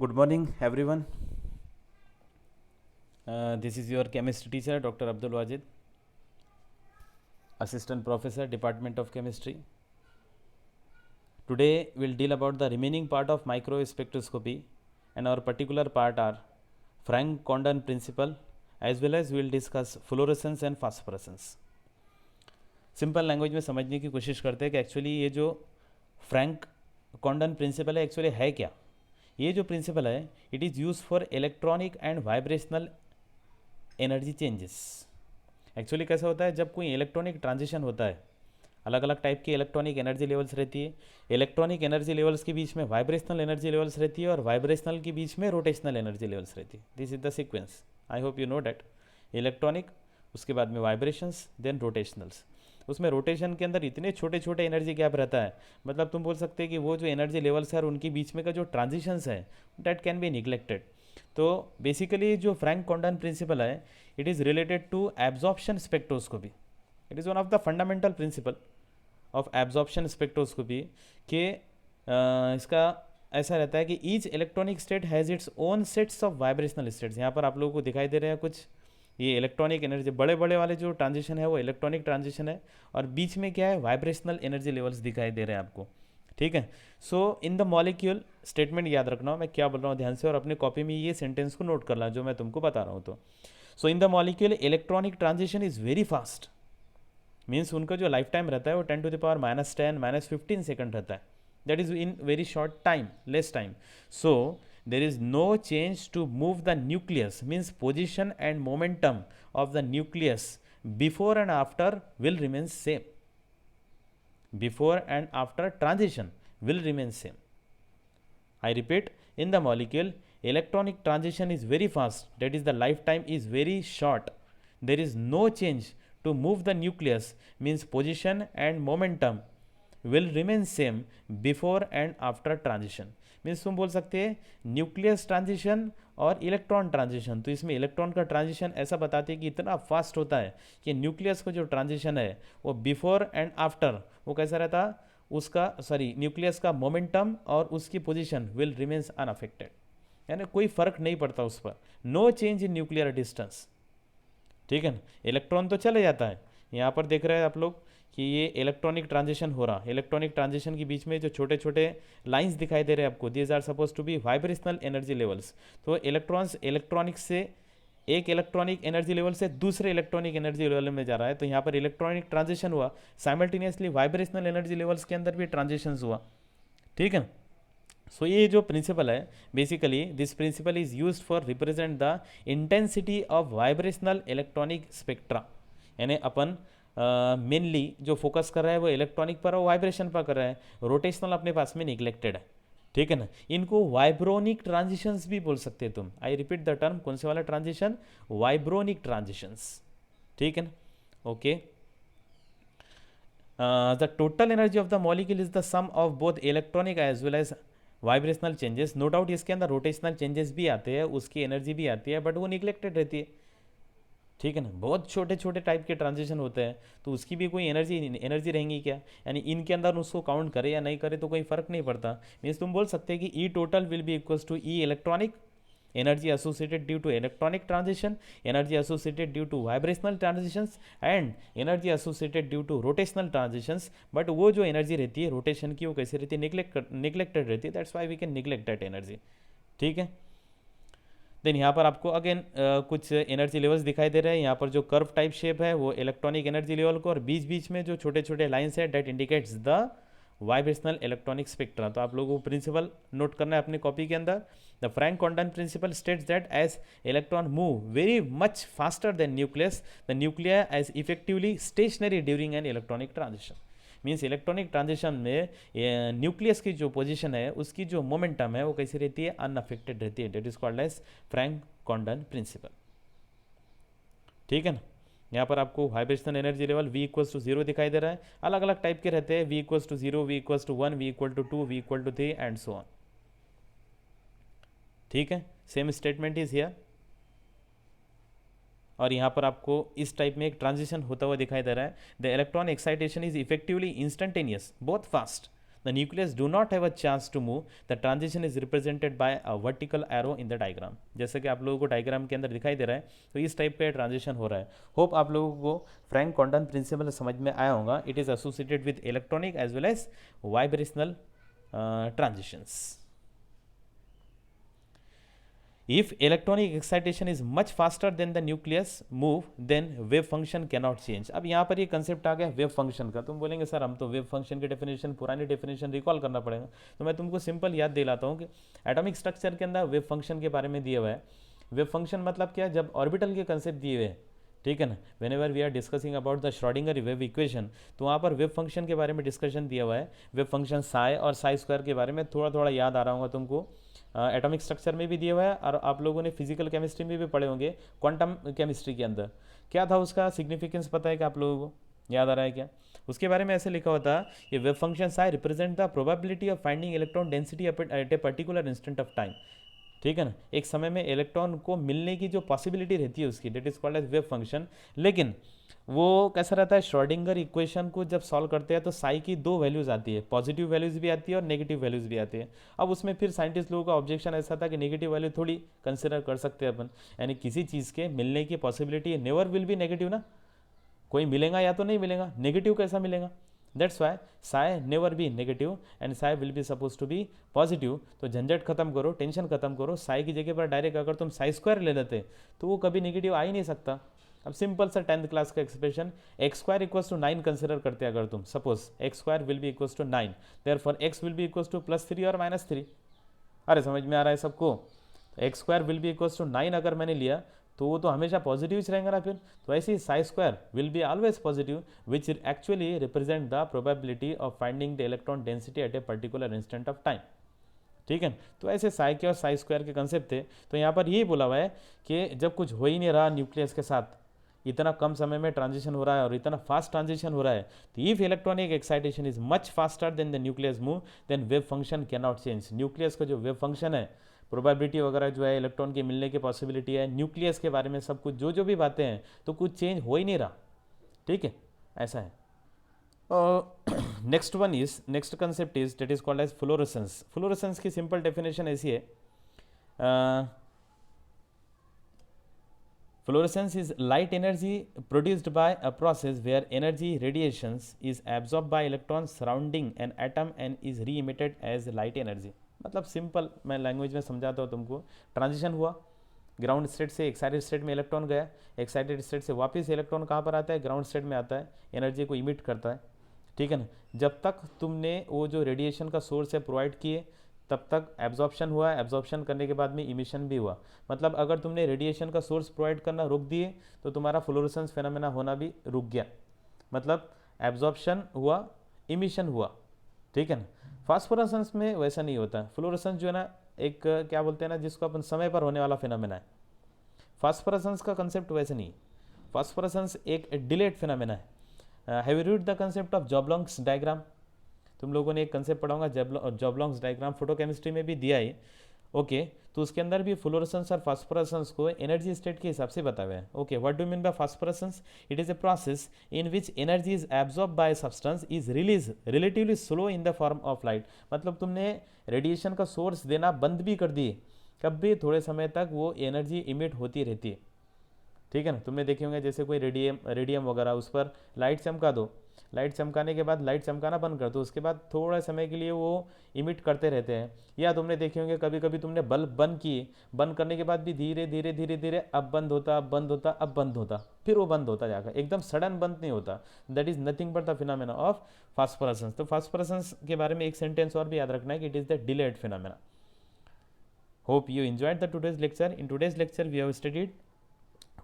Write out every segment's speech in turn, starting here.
Good morning, everyone. This is your chemistry teacher, Dr. Abdul Wajid, Assistant Professor, Department of Chemistry. Today, we'll deal about the remaining part of microspectroscopy, and our particular part are Frank-Condon principle, as well as we'll discuss fluorescence and phosphorescence. Simple language में समझने की कोशिश करते हैं कि actually ये जो Franck Condon principle है एक्चुअली है क्या. ये जो प्रिंसिपल है it is use for electronic and vibrational energy changes. Actually कैसा होता है, जब कोई इलेक्ट्रॉनिक ट्रांजिशन होता है, अलग अलग टाइप की इलेक्ट्रॉनिक एनर्जी लेवल्स रहती है. इलेक्ट्रॉनिक एनर्जी लेवल्स के बीच में वाइब्रेशनल एनर्जी लेवल्स रहती है और वाइब्रेशनल के बीच में रोटेशनल एनर्जी लेवल्स रहती है. This is the sequence. I hope you know that. Electronic, उसके बाद में वाइब्रेशंस, देन रोटेशनल्स. उसमें रोटेशन के अंदर इतने छोटे छोटे एनर्जी गैप रहता है, मतलब तुम बोल सकते हैं कि वो जो एनर्जी लेवल्स है और उनके बीच में का जो ट्रांजिशंस है डैट कैन बी निगलेक्टेड. तो बेसिकली जो फ्रैंक कॉन्डन प्रिंसिपल है it is related to absorption spectroscopy. It is one of the fundamental principle of absorption spectroscopy के इसका ऐसा रहता है कि each electronic state has its own sets of vibrational states. यहाँ पर आप लोगों को दिखाई दे रहे हैं कुछ ये इलेक्ट्रॉनिक एनर्जी, बड़े बड़े वाले जो ट्रांजिशन है वो इलेक्ट्रॉनिक ट्रांजिशन है और बीच में क्या है, वाइब्रेशनल एनर्जी लेवल्स दिखाई दे रहे हैं आपको. ठीक है. सो इन द मॉलिक्यूल, स्टेटमेंट याद रखना मैं क्या बोल रहा हूँ ध्यान से, और अपने कॉपी में ये सेंटेंस को नोट कर ला जो मैं तुमको बता रहा हूँ. तो so in the molecule electronic transition is very fast. Means उनका जो लाइफ टाइम रहता है वो 10⁻⁻10 -15 सेकंड रहता है. That is in very short time, less time. So there is no change to move the nucleus, means position and momentum of the nucleus before and after will remain same. Before and after transition will remain same. I repeat, in the molecule electronic transition is very fast, that is the lifetime is very short. There is no change to move the nucleus, means position and momentum will remain same before and after transition. Means तुम बोल सकते हैं nucleus transition और electron transition. तो इसमें electron का transition ऐसा बताते हैं कि इतना फास्ट होता है कि न्यूक्लियस का जो ट्रांजिशन है वो बिफोर एंड आफ्टर वो कैसा रहता, उसका न्यूक्लियस का मोमेंटम और उसकी पोजीशन विल रिमेन्स अनअफेक्टेड, यानी कोई फर्क नहीं पड़ता उस पर. No change in nuclear distance. ठीक है ना. इलेक्ट्रॉन तो चले जाता है. यहाँ पर देख रहे हैं आप लोग कि ये इलेक्ट्रॉनिक ट्रांजिशन हो रहा. इलेक्ट्रॉनिक ट्रांजिशन के बीच में जो छोटे छोटे लाइंस दिखाई दे रहे हैं आपको, these are suppose to be vibrational energy levels. तो इलेक्ट्रॉन्स इलेक्ट्रॉनिक से एक इलेक्ट्रॉनिक एनर्जी लेवल से दूसरे इलेक्ट्रॉनिक एनर्जी लेवल में जा रहा है. तो यहाँ पर इलेक्ट्रॉनिक ट्रांजिशन हुआ, साइमल्टेनियसली वाइब्रेशनल एनर्जी लेवल्स के अंदर भी ट्रांजिशन हुआ. ठीक है. सो ये जो प्रिंसिपल है basically this principle is used for represent the intensity of vibrational electronic spectra. यानी अपन मेनली जो फोकस कर रहा है वो इलेक्ट्रॉनिक पर और वाइब्रेशन पर कर रहा है. रोटेशनल अपने पास में निगलेक्टेड है. ठीक है ना. इनको वाइब्रोनिक ट्रांजिशंस भी बोल सकते हैं तुम. आई रिपीट द टर्म, कौन से वाला ट्रांजिशन, वाइब्रोनिक ट्रांजिशंस. ठीक है ना. Okay. The total energy of the molecule is the sum of both electronic as well as vibrational changes. No doubt इसके अंदर रोटेशनल चेंजेस भी आते हैं, उसकी एनर्जी भी आती है, बट वो निगलेक्टेड रहती है. ठीक है ना. बहुत छोटे छोटे टाइप के ट्रांजिशन होते हैं तो उसकी भी कोई एनर्जी रहेंगी क्या, यानी इनके अंदर उसको काउंट करे या नहीं करे तो कोई फर्क नहीं पड़ता. मीन्स तुम बोल सकते हैं कि E total will be equals to E electronic, energy associated due to electronic transition, energy associated due to vibrational transitions and energy associated due to rotational transitions. But वो जो एनर्जी रहती है रोटेशन की वो कैसी रहती है, निगलेक्टेड रहती है. That's why we can neglect that energy. ठीक है. देन यहाँ पर आपको अगेन कुछ एनर्जी लेवल्स दिखाई दे रहे हैं. यहाँ पर जो कर्व टाइप शेप है वो इलेक्ट्रॉनिक एनर्जी लेवल को, और बीच बीच में जो छोटे छोटे लाइन्स है that indicates the vibrational electronic spectra. तो आप लोगों को प्रिंसिपल नोट करना है अपनी कॉपी के अंदर. The Franck Condon principle states that as electron move very much faster than nucleus, the nuclear as effectively stationary during an electronic transition. Means electronic transition में न्यूक्लियस की जो पोजीशन है उसकी जो मोमेंटम है वो कैसी रहती है, अनअफेक्टेड रहती है. That is called as Franck Condon principle. ठीक है ना. यहाँ पर आपको vibrational energy level V equals to 0 दिखाई दे रहा है. अलग अलग टाइप के रहते हैं, V equals to 0, V equals to 1, V equal to 2, V equal to 3 and so on. ठीक है. Same statement is here. और यहाँ पर आपको इस टाइप में एक ट्रांजिशन होता हुआ दिखाई दे रहा है. The electron excitation is effectively instantaneous, बहुत fast. the nucleus do not have a chance to move. The transition is represented by a vertical arrow in the diagram. जैसे कि आप लोगों को डायग्राम के अंदर दिखाई दे रहा है, तो इस टाइप का ट्रांजिशन हो रहा है. होप आप लोगों को फ्रैंक कॉन्डन प्रिंसिपल समझ में आया होगा. It is associated with electronic as well as vibrational transitions. If electronic excitation is much faster than the nucleus move, then wave function cannot change. अब यहाँ पर ये कंसेप्ट आ गया वेव फंक्शन का. तुम बोलेंगे सर हम तो वेव फंक्शन की डेफिनेशन पुरानी डेफिनेशन रिकॉल करना पड़ेगा. तो मैं तुमको सिंपल याद दिलाता हूँ कि एटॉमिक स्ट्रक्चर के अंदर वेव फंक्शन के बारे में दिया हुआ है. वेव फंक्शन मतलब क्या है, जब ऑर्बिटल के कंसेप्ट दिए हुए हैं, ठीक है ना, whenever we are discussing about the Schrodinger wave equation, तो वहाँ पर वेव फंक्शन के बारे में डिस्कशन दिया हुआ है. वेव फंक्शन साई और साई स्क्वायर के बारे में थोड़ा थोड़ा याद आ रहा होगा तुमको. एटॉमिक स्ट्रक्चर में भी दिया हुआ है और आप लोगों ने फिजिकल केमिस्ट्री में भी पढ़े होंगे. क्वांटम केमिस्ट्री के अंदर क्या था उसका सिग्निफिकेंस पता है कि आप लोगों को याद आ रहा है क्या? उसके बारे में ऐसे लिखा होता है, ये wave function psi represent the probability of finding electron density at a particular instant of time. ठीक है ना, एक समय में इलेक्ट्रॉन को मिलने की जो पॉसिबिलिटी रहती है उसकी, that is called as wave function. लेकिन वो कैसा रहता है, श्रोडिंगर इक्वेशन को जब सॉल्व करते हैं तो साई की दो वैल्यूज़ आती है, पॉजिटिव वैल्यूज़ भी आती है और नेगेटिव वैल्यूज़ भी आती है. अब उसमें फिर साइंटिस्ट लोगों का ऑब्जेक्शन ऐसा था कि नेगेटिव वैल्यू थोड़ी कंसिडर कर सकते हैं अपन, यानी किसी चीज़ के मिलने की possibility never will be negative ना, कोई मिलेगा या तो नहीं मिलेगा, नेगेटिव कैसा मिलेगा. That's why psi never be negative and psi will be suppose to be positive. तो झंझट खत्म करो, टेंशन खत्म करो, साई की जगह पर डायरेक्ट अगर तुम साई स्क्वायर ले लेते तो वो कभी नेगेटिव आ ही नहीं सकता. अब सिंपल सा 10th क्लास का expression, x square equals to 9 consider करते हैं अगर तुम, suppose x square will be equals to 9, therefore x will be equals to +3 और -3. अरे समझ में आ रहा है सबको? X square will be equals to 9 अगर मैंने लिया तो वो तो हमेशा पॉजिटिव ही रहेगा ना फिर. तो ऐसे ही psi square will be always positive which actually represent the probability of finding the electron density at a particular instant of time. ठीक है, तो ऐसे साई के और साई स्क्वायर के कंसेप्ट थे. तो यहाँ पर यही बोला हुआ है कि जब कुछ हो ही नहीं रहा न्यूक्लियस के साथ, इतना कम समय में ट्रांजिशन हो रहा है और इतना फास्ट ट्रांजिशन हो रहा है, तो if electronic excitation is much faster than the nucleus move, then wave function can not change. Nucleus का जो वेव फंक्शन है, प्रोबेबिलिटी वगैरह जो है, इलेक्ट्रॉन के मिलने की पॉसिबिलिटी है, न्यूक्लियस के बारे में सब कुछ जो जो भी बातें हैं, तो कुछ चेंज हो ही नहीं रहा. ठीक है, ऐसा है. Next one is, next concept is that is called as fluorescence. Fluorescence की सिंपल डेफिनेशन ऐसी है, fluorescence is light energy produced by a process where energy radiations is absorbed by electrons surrounding an atom and is re-emitted as light energy. मतलब simple मैं language में समझाता हूँ तुमको. Transition हुआ, ग्राउंड स्टेट से एक्साइटेड स्टेट में electron गया, एक्साइटेड स्टेट से वापस इलेक्ट्रॉन कहाँ पर आता है, ग्राउंड स्टेट में आता है, एनर्जी को इमिट करता है. ठीक है ना, जब तक तुमने वो जो रेडिएशन का सोर्स है प्रोवाइड किए तब तक एब्जॉर्प्शन हुआ, एब्जॉर्प्शन करने के बाद में इमिशन भी हुआ. मतलब अगर तुमने रेडिएशन का सोर्स प्रोवाइड करना रोक दिए तो तुम्हारा फ्लोरेसेंस फेनोमेना होना भी रुक गया. मतलब एब्जॉर्प्शन हुआ, इमिशन हुआ. ठीक है ना. फास्फोरेसेंस में वैसा नहीं होता. फ्लोरेसेंस जो है ना, एक क्या बोलते हैं ना, जिसको अपन समय पर होने वाला फेनोमेना है. फास्फोरेसेंस का कंसेप्ट वैसे नहीं. फास्फोरेसेंस एक डिलेड फेनोमेना है. Have you read the concept of Jablonski's diagram? तुम लोगों ने एक कंसेप्ट पढ़ा होगा जॉबलॉन्ग्स डायग्राम, फोटोकेमिस्ट्री में भी दिया है. ओके, तो उसके अंदर भी फ्लोरेसेंस और फास्फोरेसेंस को एनर्जी स्टेट के हिसाब से बताया है. Okay, what do mean by phosphorescence? It is a process in which energy is absorb by substance is release relatively slow in the form of light. मतलब तुमने रेडिएशन का सोर्स देना बंद भी कर दिए, कब भी थोड़े समय तक वो एनर्जी इमिट होती रहती है. ठीक है ना. तुमने देखे होंगे जैसे कोई रेडियम वगैरह, उस पर लाइट चमका दो, लाइट चमकाने के बाद लाइट चमकाना बंद कर दो, उसके बाद थोड़ा समय के लिए वो इमिट करते रहते हैं. या तुमने देखे होंगे कभी कभी तुमने बल्ब बंद किए, बंद करने के बाद भी धीरे धीरे धीरे धीरे अब बंद होता, अब बंद होता, अब बंद होता, फिर वो बंद होता जाकर, एकदम सडन बंद नहीं होता. That is nothing but the phenomena of phosphorescence. तो फास्फोरेसेंस के बारे में एक सेंटेंस और भी याद रखना है कि it is the delayed phenomena. Hope you enjoyed the today's lecture. In today's lecture we have studied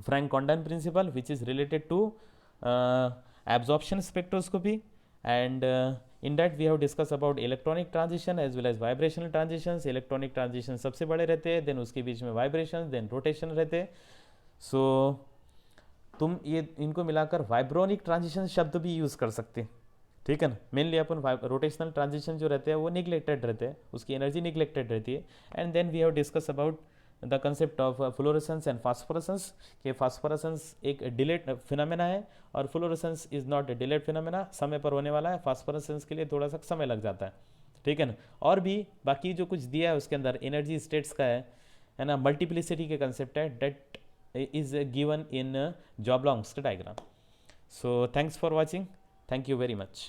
Frank-Condon principle, which is related to absorption spectroscopy, and in that we have discussed about electronic transition as well as vibrational transitions. Electronic transition सबसे बड़े रहते हैं, then उसके बीच में vibrations, then rotation रहते हैं. So तुम ये इनको मिलाकर वाइब्रोनिक ट्रांजिशन शब्द भी यूज़ कर सकते हैं. ठीक है ना. मेनली अपन रोटेशनल ट्रांजिशन जो रहते हैं वो निगलेक्टेड रहते हैं, उसकी एनर्जी निगलेक्टेड रहती है. And then we have discuss about the concept of fluorescence and phosphorescence, कि फास्फोरेसेंस एक डिलेड फिनोमेना है और fluorescence is not a delayed phenomena, समय पर होने वाला है, फास्फोरेसेंस के लिए थोड़ा सा समय लग जाता है, ठीक है ना। और भी बाकी जो कुछ दिया है उसके अंदर एनर्जी स्टेट्स का है ना, मल्टीप्लिसिटी के कंसेप्ट है, that is given in Jablonski's diagram. So thanks for watching. Thank you very much.